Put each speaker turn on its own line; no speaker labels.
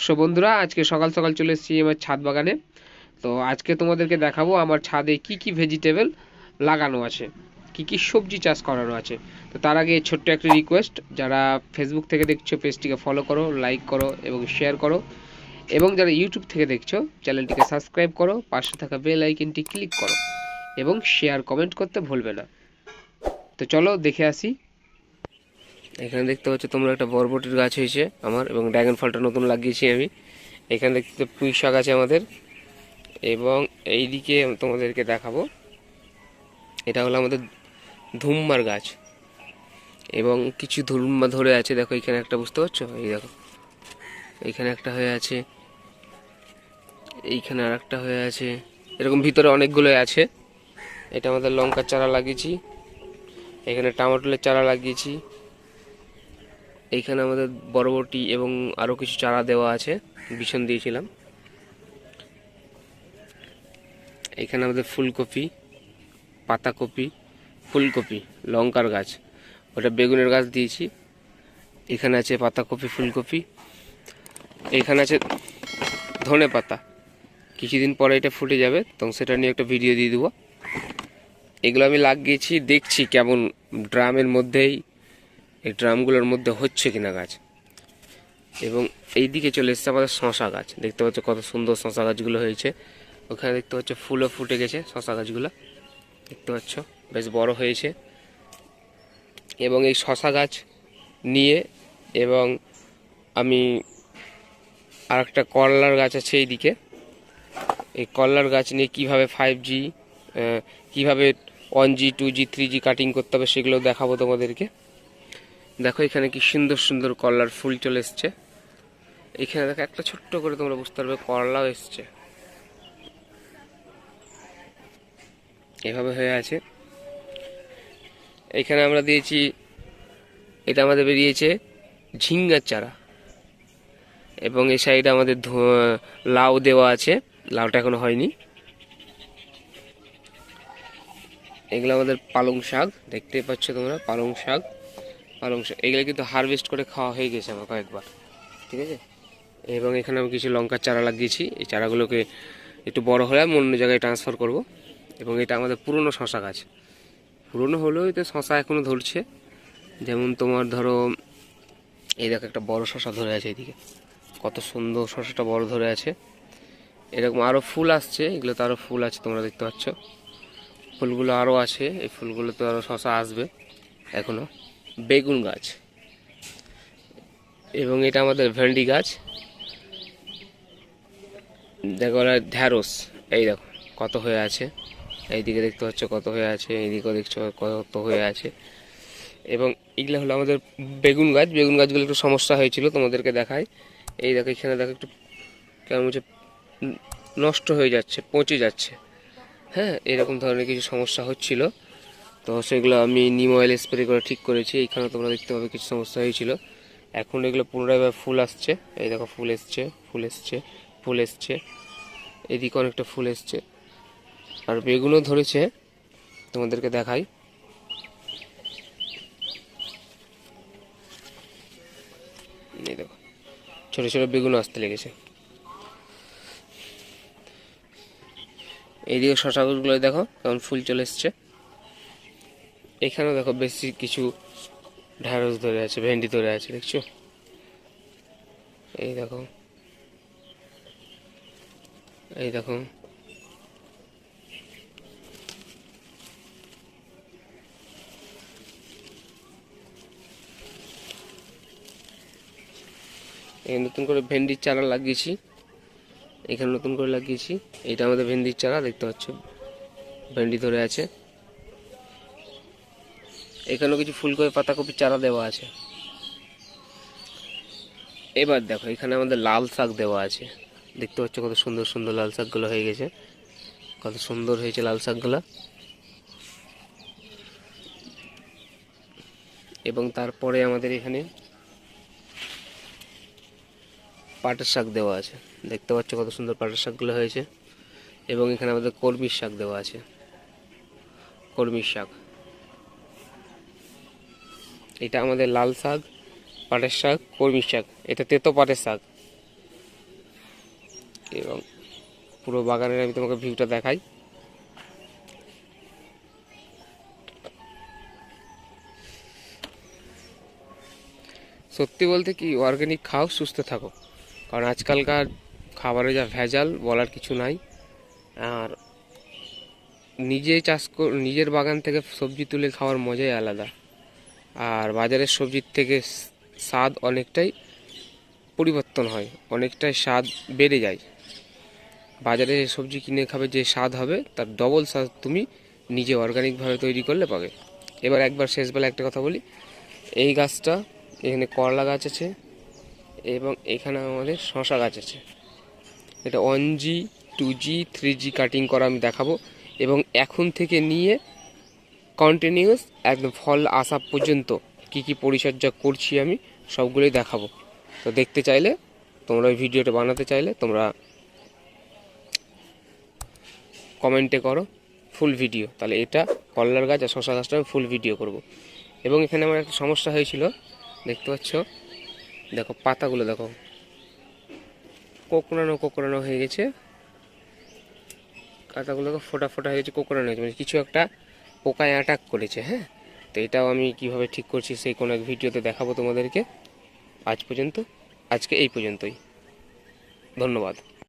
So বন্ধুরা, আজকে সকাল সকাল চলে এসেছি আমার ছাদ বাগানে। তো আজকে তোমাদেরকে দেখাবো আমার ছাদে কি কি ভেজিটেবল লাগানো আছে, কি কি সবজি চাষ করানো আছে। তো তার আগে ছোট্ট একটা রিকোয়েস্ট, যারা ফেসবুক থেকে দেখছো পেজটিকে ফলো করো, লাইক করো এবং শেয়ার করো, এবং যারা ইউটিউব থেকে দেখছো চ্যানেলটিকে সাবস্ক্রাইব করো, পাশে থাকা বেল আইকনটি ক্লিক করো এবং শেয়ার কমেন্ট করতে ভুলবে না। তো চলো দেখে আসি। এখানে দেখতে পাচ্ছ তোমরা একটা বরবটির গাছ হয়েছে আমার, এবং ড্রাগন ফলটা নতুন লাগিয়েছি আমি। এখানে দেখতে পুঁই শাক আছে আমাদের, এবং এইদিকে তোমাদেরকে দেখাবো, এটা হলো আমাদের ধুম্মার গাছ, এবং কিছু ধুম্মা ধরে আছে। দেখো এখানে একটা, বুঝতে পারছো? এই দেখো এইখানে একটা হয়ে আছে, এইখানে আর একটা হয়ে আছে, এরকম ভিতরে অনেকগুলো আছে। এটা আমাদের লঙ্কার চারা লাগিয়েছি, এখানে টমেটোর চারা লাগিয়েছি, এইখানে আমাদের বরবটি এবং আরও কিছু চারা দেওয়া আছে, বিছন দিয়েছিলাম। এখানে আমাদের ফুলকপি, পাতাকপি, ফুলকপি, লঙ্কার গাছ, ওটা বেগুনের গাছ দিয়েছি। এখানে আছে পাতাকপি, ফুলকপি, এখানে আছে ধনে পাতা। কিছুদিন পরে এটা ফুটে যাবে, তখন সেটা নিয়ে একটা ভিডিও দিয়ে দেবো। এগুলো আমি লাগিয়েছি, দেখছি কেমন ড্রামের মধ্যেই, এই ড্রামগুলোর মধ্যে হচ্ছে কিনা গাছ। এবং এই দিকে চলে এসছে আমাদের শশা গাছ, দেখতে পাচ্ছ কত সুন্দর শশা গাছগুলো হয়েছে। ওখানে দেখতে পাচ্ছ ফুলও ফুটে গেছে, শশা গাছগুলো দেখতে পাচ্ছ বেশ বড় হয়েছে। এবং এই শশা গাছ নিয়ে, এবং আমি আর একটা করলার গাছ আছে এইদিকে, এই করলার গাছ নিয়ে কীভাবে 5G, কীভাবে 1G 2G 3G কাটিং করতে হবে সেগুলো দেখাবো তোমাদেরকে। দেখো এখানে কি সুন্দর সুন্দর করলার ফুল চলে এসছে। এখানে দেখো একটা ছোট্ট করে তোমরা বুঝতে পারবে করলাও এসছে, এভাবে হয়ে আছে। এখানে আমরা দিয়েছি, এটা আমাদের বেরিয়েছে ঝিঙ্গার চারা, এবং এই সাইডে আমাদের লাউ দেওয়া আছে, লাউটা এখনো হয়নি। এগুলো আমাদের পালং শাক, দেখতে পাচ্ছ তোমরা, পালং শাক। এগুলো কিন্তু হারভেস্ট করে খাওয়া হয়ে গেছে আমার কয়েকবার, ঠিক আছে। এবং এখানে আমি কিছু লঙ্কার চারা লাগিয়েছি, এই চারাগুলোকে একটু বড় হলে আমি অন্য জায়গায় ট্রান্সফার করব। এবং এটা আমাদের পুরনো শশা গাছ, পুরনো হলেও এতে শশা এখনও ধরছে। যেমন তোমার ধরো, এই দেখো একটা বড় শশা ধরে আছে এইদিকে, কত সুন্দর শশাটা বড় ধরে আছে। এরকম আরও ফুল আসছে, এগুলোতে আরও ফুল আছে, তোমরা দেখতে পাচ্ছ ফুলগুলো আরও আছে, এই ফুলগুলোতে আরও শশা আসবে এখনও। বেগুন গাছ, এবং এটা আমাদের ভেন্ডি গাছ। দেখো ঢ্যাঁড়স, এই দেখো কত হয়ে আছে, এইদিকে দেখতে পাচ্ছ কত হয়ে আছে, এইদিকেও দেখছো কত হয়ে আছে। এবং এগুলো হলো আমাদের বেগুন গাছ। বেগুন গাছগুলো একটু সমস্যা হয়েছিল, তোমাদেরকে দেখায়। এই দেখো এখানে দেখো একটু কেমন হচ্ছে, নষ্ট হয়ে যাচ্ছে, পচে যাচ্ছে, হ্যাঁ, এরকম ধরনের কিছু সমস্যা হচ্ছিল। তো সেগুলো আমি নিম অয়েল স্প্রে করে ঠিক করেছি। এইখানে তোমরা দেখতে পাবে কিছু সমস্যা হয়েছিল, এখন এগুলো পুনরায় ফুল আসছে। এই দেখো ফুল এসছে, ফুল এসছে, ফুল এসছে, এদিকে অনেকটা ফুল এসছে, আর বেগুনও ধরেছে, তোমাদেরকে দেখাই। এই দেখো ছোটো ছোটো বেগুন আসতে লেগেছে। এইদিকে শশা গাছগুলো দেখো কেমন ফুল চলে এসছে। এখানেও দেখো বেশি কিছু ঢ্যাঁড়স ধরে আছে, ভেন্ডি ধরে আছে, দেখছো? এই দেখো, এই দেখো, এই নতুন করে ভেন্ডির চারা লাগিয়েছি, এখানে নতুন করে লাগিয়েছি। এটা আমাদের ভেন্ডির চারা, দেখতে পাচ্ছ ভেন্ডি ধরে আছে। এখানেও কিছু ফুলকপি, পাতাকপির চারা দেওয়া আছে। এবার দেখো এখানে আমাদের লাল শাক দেওয়া আছে, দেখতে পাচ্ছ কত সুন্দর সুন্দর লাল শাকগুলো হয়ে গেছে, কত সুন্দর হয়েছে লাল শাকগুলো। এবং তারপরে আমাদের এখানে পাটের শাক দেওয়া আছে, দেখতে পাচ্ছ কত সুন্দর পাটের শাকগুলো হয়েছে। এবং এখানে আমাদের কলমির শাক দেওয়া আছে, কলমির শাক। এটা আমাদের লাল শাক, পাটের শাক, কলমির শাক, এটা তেতো পাটের শাক। এবং পুরো বাগানের আমি তোমাকে ভিউটা দেখাই। সত্যি বলতে কি, অর্গানিক খাও, সুস্থ থাকো, কারণ আজকালকার খাবারে যা ভেজাল বলার কিছু নাই। আর নিজের বাগান থেকে সবজি তুলে খাওয়ার মজাই আলাদা। আর বাজারের সবজির থেকে স্বাদ অনেকটাই পরিবর্তন হয়, অনেকটাই স্বাদ বেড়ে যায়। বাজারে সবজি কিনে খাবে যে স্বাদ হবে, তার ডবল স্বাদ তুমি নিজে অর্গানিকভাবে তৈরি করলে পাবে। এবার একবার শেষবেলা একটা কথা বলি, এই গাছটা, এখানে করলা গাছ আছে এবং এখানে আমাদের শশা গাছ আছে। এটা 1G 2G 3G কাটিং করা আমি দেখাবো, এবং এখন থেকে নিয়ে কন্টিনিউয়াস একদম ফল আসা পর্যন্ত কি কি পরিচর্যা করছি আমি সবগুলোই দেখাবো। তো দেখতে চাইলে তোমরা ওই ভিডিওটা বানাতে চাইলে তোমরা কমেন্টে করো ফুল ভিডিও, তাহলে এটা করলার গাছ আর শশা গাছটা আমি ফুল ভিডিও করব। এবং এখানে আমার একটা সমস্যা হয়েছিল, দেখতে পাচ্ছ, দেখো পাতাগুলো দেখো কোকড়ানো হয়ে গেছে, পাতাগুলো ফোটা ফোটা হয়ে গেছে, কোকড়ানো হয়েছে, মানে কিছু একটা পোকায় অ্যাটাক করেছে। হ্যাঁ, তো এটাও আমি কিভাবে ঠিক করছি সেই কোনো এক ভিডিওতে দেখাবো তোমাদেরকে। আজকে এই পর্যন্তই, ধন্যবাদ।